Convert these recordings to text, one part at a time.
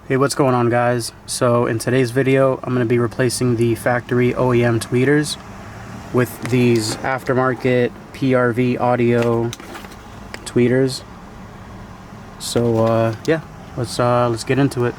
Hey, what's going on, guys? So in today's video I'm going to be replacing the factory OEM tweeters with these aftermarket PRV audio tweeters. So yeah, let's get into it.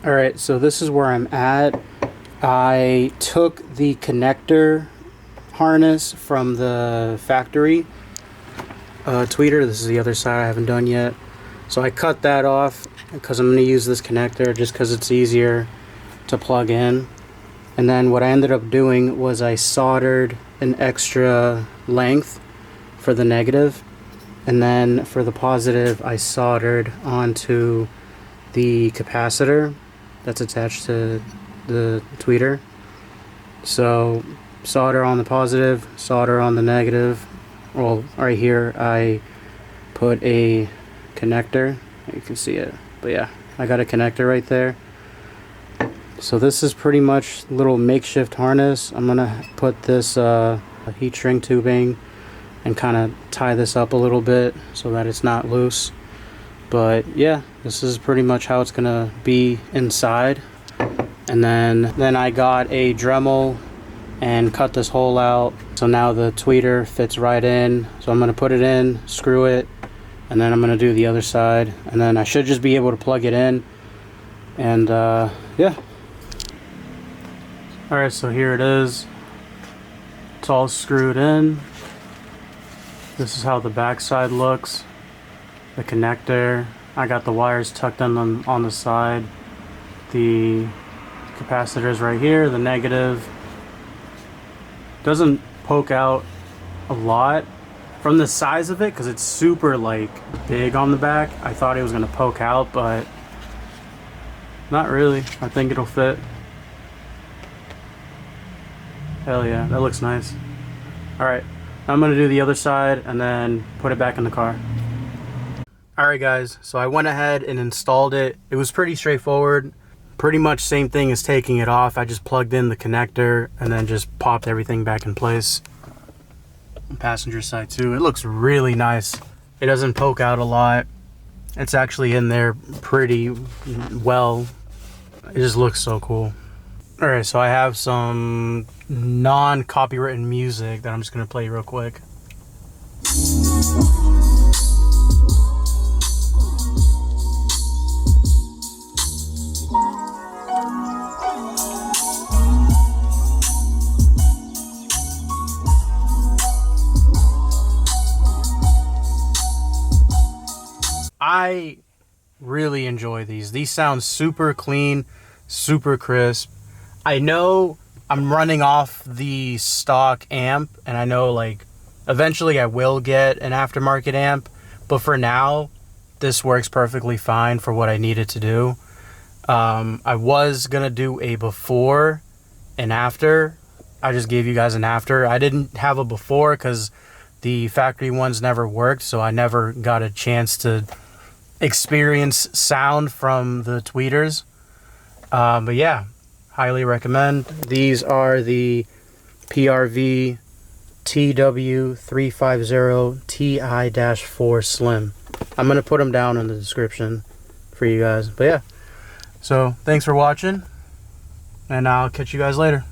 Alright, so this is where I'm at. I took the connector harness from the factory tweeter. This is the other side I haven't done yet. So I cut that off because I'm going to use this connector just because it's easier to plug in. And then what I ended up doing was I soldered an extra length for the negative. And then for the positive, I soldered onto the capacitor that's attached to the tweeter. So solder on the positive, solder on the negative. Well, right here I put a connector. You can see it, but yeah, I got a connector right there. So this is pretty much a little makeshift harness. I'm gonna put this heat shrink tubing and kind of tie this up a little bit so that it's not loose. But yeah, this is pretty much how it's gonna be inside. And then I got a Dremel and cut this hole out. So now the tweeter fits right in. So I'm gonna put it in, screw it, and then I'm gonna do the other side. And then I should just be able to plug it in. And yeah. Alright, so here it is. It's all screwed in. This is how the back side looks. The connector, I got the wires tucked in on the side. The capacitor's right here, the negative. Doesn't poke out a lot from the size of it because it's super like big on the back. I thought it was gonna poke out, but not really. I think it'll fit. Hell yeah, that looks nice. Alright, I'm gonna do the other side and then put it back in the car. Alright guys, so I went ahead and installed it. It was pretty straightforward. Pretty much same thing as taking it off. I just plugged in the connector and then just popped everything back in place. Passenger side too. It looks really nice. It doesn't poke out a lot. It's actually in there pretty well. It just looks so cool. All right, so I have some non-copywritten music that I'm just gonna play real quick. I really enjoy these. These sound super clean, super crisp. I know I'm running off the stock amp, and I know like eventually I will get an aftermarket amp, but for now, this works perfectly fine for what I need it to do. I was gonna do a before and after. I just gave you guys an after. I didn't have a before because the factory ones never worked, so I never got a chance to experience sound from the tweeters. But yeah, highly recommend. These are the PRV TW350 Ti-4 Slim. I'm gonna put them down in the description for you guys. But yeah, so thanks for watching, and I'll catch you guys later.